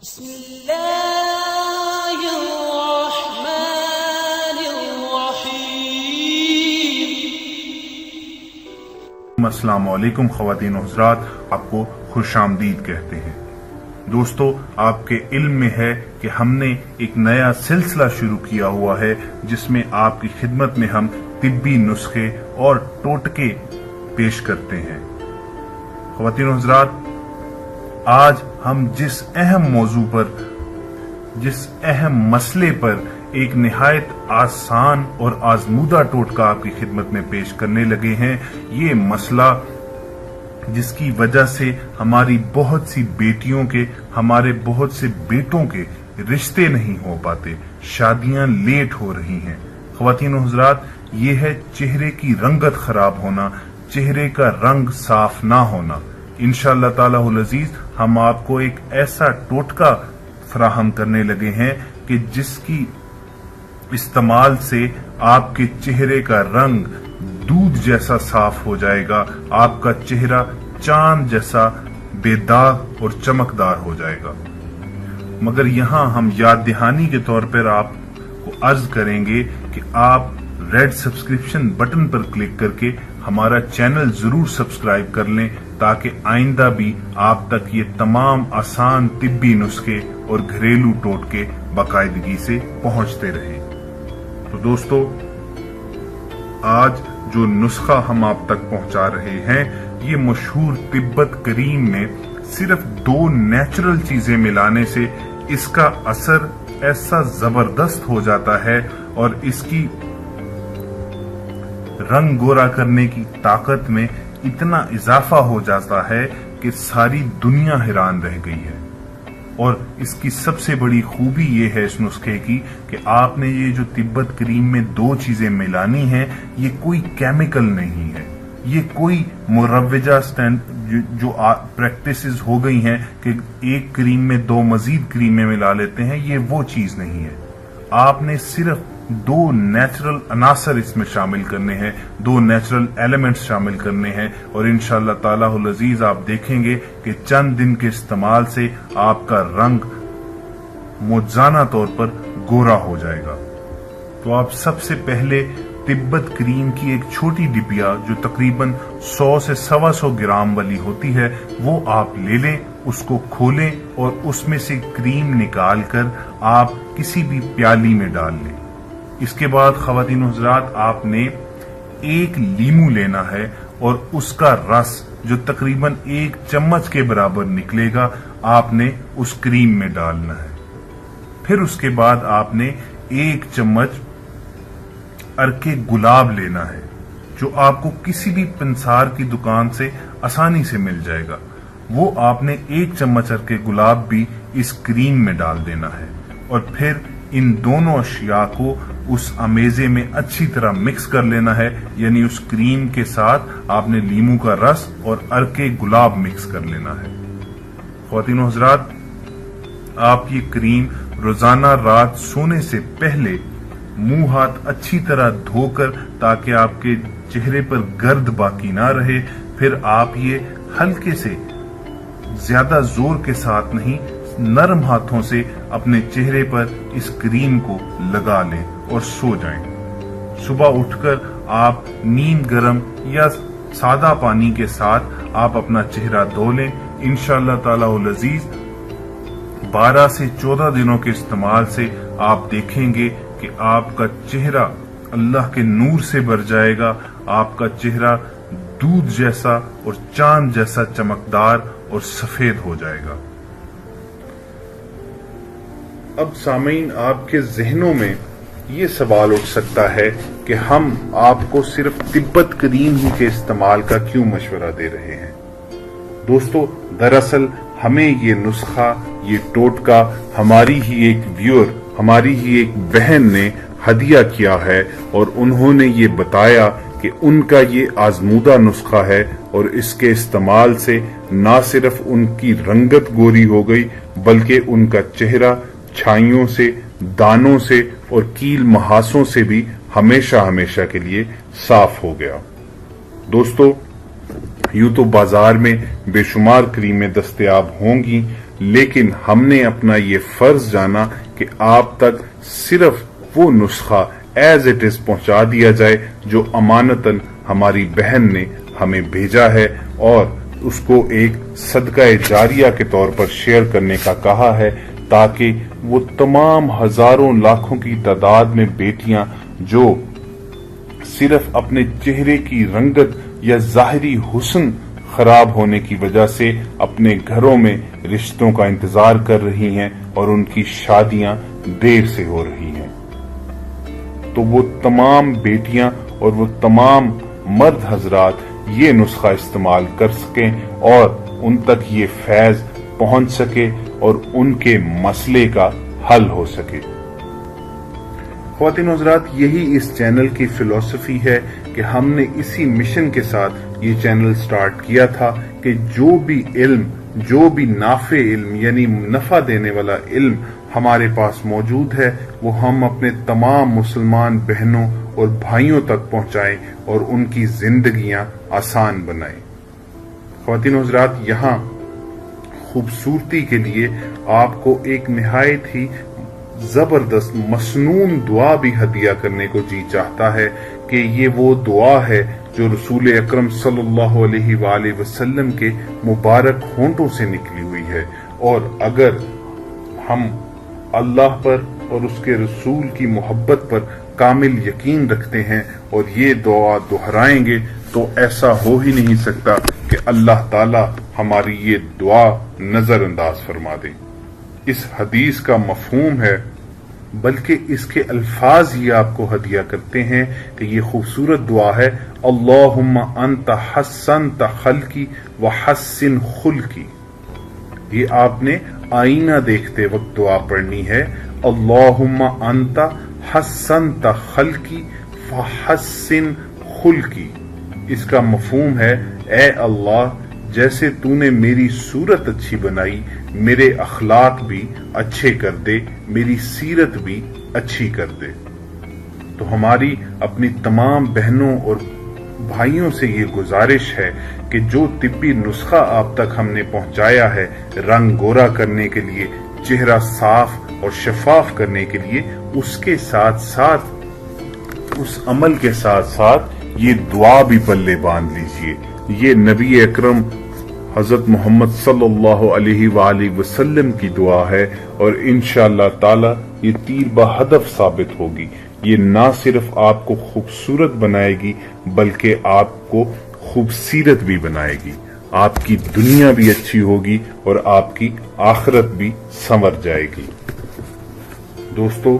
بسم اللہ الرحمن الرحیم۔ السلام علیکم خواتین و حضرات، آپ کو خوش آمدید کہتے ہیں۔ دوستو، آپ کے علم میں ہے کہ ہم نے ایک نیا سلسلہ شروع کیا ہوا ہے جس میں آپ کی خدمت میں ہم طبی نسخے اور ٹوٹکے پیش کرتے ہیں۔ خواتین و حضرات، آج ہم جس اہم موضوع پر، جس اہم مسئلے پر ایک نہایت آسان اور آزمودہ ٹوٹکا آپ کی خدمت میں پیش کرنے لگے ہیں، یہ مسئلہ جس کی وجہ سے ہماری بہت سی بیٹیوں کے، ہمارے بہت سے بیٹوں کے رشتے نہیں ہو پاتے، شادیاں لیٹ ہو رہی ہیں۔ خواتین و حضرات، یہ ہے چہرے کی رنگت خراب ہونا، چہرے کا رنگ صاف نہ ہونا۔ انشاءاللہ تعالی العزیز ہم آپ کو ایک ایسا ٹوٹکا فراہم کرنے لگے ہیں کہ جس کی استعمال سے آپ کے چہرے کا رنگ دودھ جیسا صاف ہو جائے گا، آپ کا چہرہ چاند جیسا بے داغ اور چمکدار ہو جائے گا۔ مگر یہاں ہم یاد دہانی کے طور پر آپ کو عرض کریں گے کہ آپ ریڈ سبسکرپشن بٹن پر کلک کر کے ہمارا چینل ضرور سبسکرائب کر لیں تاکہ آئندہ بھی آپ تک یہ تمام آسان طبی نسخے اور گھریلو ٹوٹکے باقاعدگی سے پہنچتے رہیں۔ تو دوستو، آج جو نسخہ ہم آپ تک پہنچا رہے ہیں، یہ مشہور طبت کریم میں صرف 2 نیچرل چیزیں ملانے سے اس کا اثر ایسا زبردست ہو جاتا ہے اور اس کی رنگ گورا کرنے کی طاقت میں اتنا اضافہ ہو جاتا ہے کہ ساری دنیا حیران رہ گئی ہے۔ اور اس کی سب سے بڑی خوبی یہ ہے اس نسخے کی کہ آپ نے یہ جو طبت کریم میں 2 چیزیں ملانی ہیں، یہ کوئی کیمیکل نہیں ہے، یہ کوئی مروجہ جو پریکٹسز ہو گئی ہیں کہ ایک کریم میں 2 مزید کریمیں ملا لیتے ہیں، یہ وہ چیز نہیں ہے۔ آپ نے صرف 2 نیچرل عناصر اس میں شامل کرنے ہیں، 2 نیچرل ایلیمنٹس شامل کرنے ہیں، اور انشاءاللہ تعالی العزیز آپ دیکھیں گے کہ چند دن کے استعمال سے آپ کا رنگ معجزانہ طور پر گورا ہو جائے گا۔ تو آپ سب سے پہلے طبت کریم کی ایک چھوٹی ڈبیا جو تقریباً 100 سے 125 گرام والی ہوتی ہے، وہ آپ لے لیں، اس کو کھولیں اور اس میں سے کریم نکال کر آپ کسی بھی پیالی میں ڈال لیں۔ اس کے بعد خواتین و حضرات، آپ نے 1 لیمو لینا ہے اور اس کا رس جو تقریباً 1 چمچ کے برابر نکلے گا، آپ نے اس کریم میں ڈالنا ہے۔ پھر اس کے بعد آپ نے 1 چمچ عرق گلاب لینا ہے جو آپ کو کسی بھی پنسار کی دکان سے آسانی سے مل جائے گا۔ وہ آپ نے 1 چمچ عرق گلاب بھی اس کریم میں ڈال دینا ہے، اور پھر ان دونوں اشیاء کو اس امیزے میں اچھی طرح مکس کر لینا ہے، یعنی اس کریم کے ساتھ آپ نے لیمو کا رس اور عرق گلاب مکس کر لینا ہے۔ خواتین و حضرات، آپ یہ کریم روزانہ رات سونے سے پہلے منہ ہاتھ اچھی طرح دھو کر، تاکہ آپ کے چہرے پر گرد باقی نہ رہے، پھر آپ یہ ہلکے سے، زیادہ زور کے ساتھ نہیں، نرم ہاتھوں سے اپنے چہرے پر اس کریم کو لگا لیں اور سو جائیں۔ صبح اٹھ کر آپ نیم گرم یا سادہ پانی کے ساتھ آپ اپنا چہرہ دھو لیں۔ انشاءاللہ تعالی العزیز 12 سے 14 دنوں کے استعمال سے آپ دیکھیں گے کہ آپ کا چہرہ اللہ کے نور سے بھر جائے گا، آپ کا چہرہ دودھ جیسا اور چاند جیسا چمکدار اور سفید ہو جائے گا۔ اب سامعین، آپ کے ذہنوں میں یہ سوال اٹھ سکتا ہے کہ ہم آپ کو صرف طبت کریم ہی کے استعمال کا کیوں مشورہ دے رہے ہیں؟ دوستو، دراصل ہمیں یہ نسخہ، یہ ٹوٹکا ہماری ہی ایک ویور، ہماری ہی ایک بہن نے ہدیہ کیا ہے، اور انہوں نے یہ بتایا کہ ان کا یہ آزمودہ نسخہ ہے، اور اس کے استعمال سے نہ صرف ان کی رنگت گوری ہو گئی بلکہ ان کا چہرہ چھائیوں سے، دانوں سے اور کیل محاسوں سے بھی ہمیشہ ہمیشہ کے لیے صاف ہو گیا۔ دوستو، یوں تو بازار میں بے شمار کریمیں دستیاب ہوں گی، لیکن ہم نے اپنا یہ فرض جانا کہ آپ تک صرف وہ نسخہ ایز اٹ از پہنچا دیا جائے جو امانتاً ہماری بہن نے ہمیں بھیجا ہے، اور اس کو ایک صدقہ جاریہ کے طور پر شیئر کرنے کا کہا ہے، تاکہ وہ تمام ہزاروں لاکھوں کی تعداد میں بیٹیاں جو صرف اپنے چہرے کی رنگت یا ظاہری حسن خراب ہونے کی وجہ سے اپنے گھروں میں رشتوں کا انتظار کر رہی ہیں اور ان کی شادیاں دیر سے ہو رہی ہیں، تو وہ تمام بیٹیاں اور وہ تمام مرد حضرات یہ نسخہ استعمال کر سکیں اور ان تک یہ فیض پہنچ سکے اور ان کے مسئلے کا حل ہو سکے۔ خواتین و حضرات، یہی اس چینل کی فلسفی ہے کہ ہم نے اسی مشن کے ساتھ یہ چینل سٹارٹ کیا تھا کہ جو بھی علم، جو بھی نافع علم یعنی نفع دینے والا علم ہمارے پاس موجود ہے وہ ہم اپنے تمام مسلمان بہنوں اور بھائیوں تک پہنچائیں اور ان کی زندگیاں آسان بنائیں۔ خواتین و حضرات، یہاں خوبصورتی کے لیے آپ کو ایک نہایت ہی زبردست مسنون دعا بھی ہدیہ کرنے کو جی چاہتا ہے کہ یہ وہ دعا ہے جو رسول اکرم صلی اللہ علیہ وآلہ وسلم کے مبارک ہونٹوں سے نکلی ہوئی ہے، اور اگر ہم اللہ پر اور اس کے رسول کی محبت پر کامل یقین رکھتے ہیں اور یہ دعا دہرائیں گے تو ایسا ہو ہی نہیں سکتا کہ اللہ تعالی ہماری یہ دعا نظر انداز فرما دے۔ اس حدیث کا مفہوم ہے، بلکہ اس کے الفاظ ہی آپ کو ہدیہ کرتے ہیں کہ یہ خوبصورت دعا ہے، اللہم انت حسنت خلقی وحسن خلقی۔ یہ آپ نے آئینہ دیکھتے وقت دعا پڑھنی ہے، اللہم انت حسنت خلقی فحسن خلقی۔ اس کا مفہوم ہے، اے اللہ جیسے تو نے میری صورت اچھی بنائی، میرے اخلاق بھی اچھے کر دے، میری سیرت بھی اچھی کر دے۔ تو ہماری اپنی تمام بہنوں اور بھائیوں سے یہ گزارش ہے کہ جو طبی نسخہ آپ تک ہم نے پہنچایا ہے رنگ گورا کرنے کے لیے، چہرہ صاف اور شفاف کرنے کے لیے، اس کے ساتھ ساتھ اس عمل کے ساتھ ساتھ یہ دعا بھی پلے باندھ لیجئے۔ یہ نبی اکرم حضرت محمد صلی اللہ علیہ وآلہ وسلم کی دعا ہے، اور انشاءاللہ تعالی یہ تیر بہدف ثابت ہوگی۔ یہ نہ صرف آپ کو خوبصورت بنائے گی بلکہ آپ کو خوبصیرت بھی بنائے گی، آپ کی دنیا بھی اچھی ہوگی اور آپ کی آخرت بھی سنور جائے گی۔ دوستو،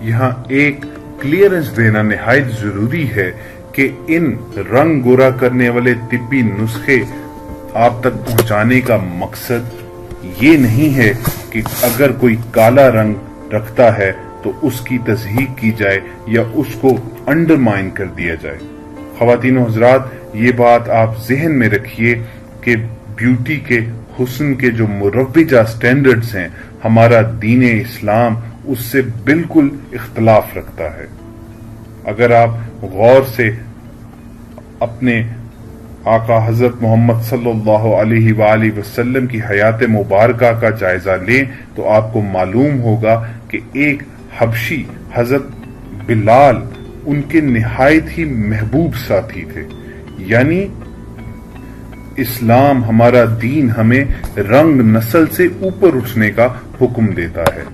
یہاں ایک کلیئرنس دینا نہایت ضروری ہے کہ ان رنگ گورا کرنے والے طبی نسخے آپ تک پہنچانے کا مقصد یہ نہیں ہے کہ اگر کوئی کالا رنگ رکھتا ہے تو اس کی تصحیح کی جائے یا اس کو انڈرمائن کر دیا جائے۔ خواتین و حضرات، یہ بات آپ ذہن میں رکھیے کہ بیوٹی کے، حسن کے جو مروجہ سٹینڈرڈز ہیں، ہمارا دین اسلام اس سے بالکل اختلاف رکھتا ہے۔ اگر آپ غور سے اپنے آقا حضرت محمد صلی اللہ علیہ وآلہ وسلم کی حیات مبارکہ کا جائزہ لیں تو آپ کو معلوم ہوگا کہ ایک حبشی حضرت بلال ان کے نہایت ہی محبوب ساتھی تھے۔ یعنی اسلام، ہمارا دین، ہمیں رنگ نسل سے اوپر اٹھنے کا حکم دیتا ہے۔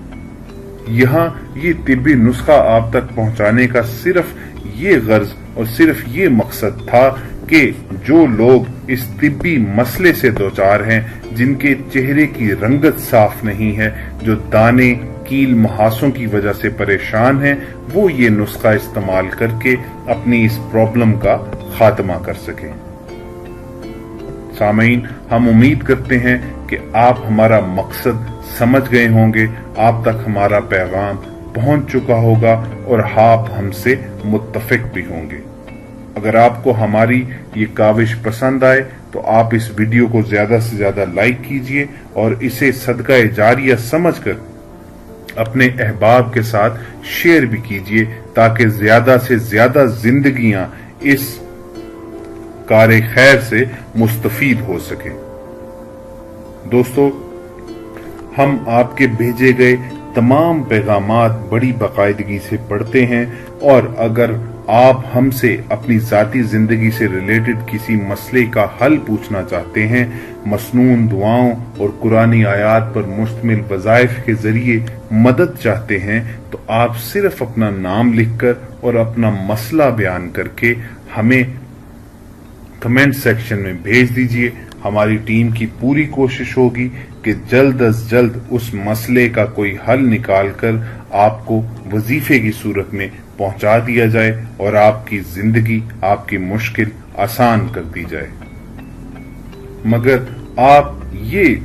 یہاں یہ طبی نسخہ آپ تک پہنچانے کا صرف یہ غرض اور صرف یہ مقصد تھا کہ جو لوگ اس طبی مسئلے سے دوچار ہیں، جن کے چہرے کی رنگت صاف نہیں ہے، جو دانے، کیل، محاسوں کی وجہ سے پریشان ہیں، وہ یہ نسخہ استعمال کر کے اپنی اس پرابلم کا خاتمہ کر سکیں۔ سامعین، ہم امید کرتے ہیں کہ آپ ہمارا مقصد سمجھ گئے ہوں گے، آپ تک ہمارا پیغام پہنچ چکا ہوگا اور آپ ہم سے متفق بھی ہوں گے۔ اگر آپ کو ہماری یہ کاوش پسند آئے تو آپ اس ویڈیو کو زیادہ سے زیادہ لائک کیجئے اور اسے صدقہ جاریہ سمجھ کر اپنے احباب کے ساتھ شیئر بھی کیجئے تاکہ زیادہ سے زیادہ زندگیاں اس کار خیر سے مستفید ہو سکیں۔ دوستو، ہم آپ کے بھیجے گئے تمام پیغامات بڑی باقاعدگی سے پڑھتے ہیں، اور اگر آپ ہم سے اپنی ذاتی زندگی سے ریلیٹڈ کسی مسئلے کا حل پوچھنا چاہتے ہیں، مسنون دعاؤں اور قرآنی آیات پر مشتمل وظائف کے ذریعے مدد چاہتے ہیں، تو آپ صرف اپنا نام لکھ کر اور اپنا مسئلہ بیان کر کے ہمیں کمنٹ سیکشن میں بھیج دیجئے۔ ہماری ٹیم کی پوری کوشش ہوگی کہ جلد از جلد اس مسئلے کا کوئی حل نکال کر آپ کو وظیفے کی صورت میں پہنچا دیا جائے اور آپ کی زندگی، آپ کی مشکل آسان کر دی جائے۔ مگر آپ یہ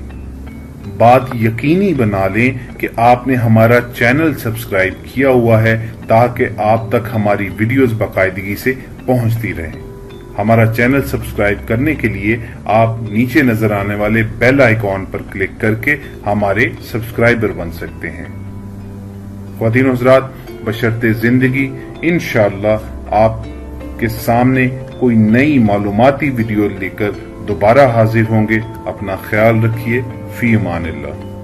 بات یقینی بنا لیں کہ آپ نے ہمارا چینل سبسکرائب کیا ہوا ہے تاکہ آپ تک ہماری ویڈیوز باقاعدگی سے پہنچتی رہیں۔ ہمارا چینل سبسکرائب کرنے کے لیے آپ نیچے نظر آنے والے بیل آئیکن پر کلک کر کے ہمارے سبسکرائبر بن سکتے ہیں۔ خواتین و حضرات، بشرطِ زندگی انشاءاللہ آپ کے سامنے کوئی نئی معلوماتی ویڈیو لے کر دوبارہ حاضر ہوں گے۔ اپنا خیال رکھیے۔ فی امان اللہ۔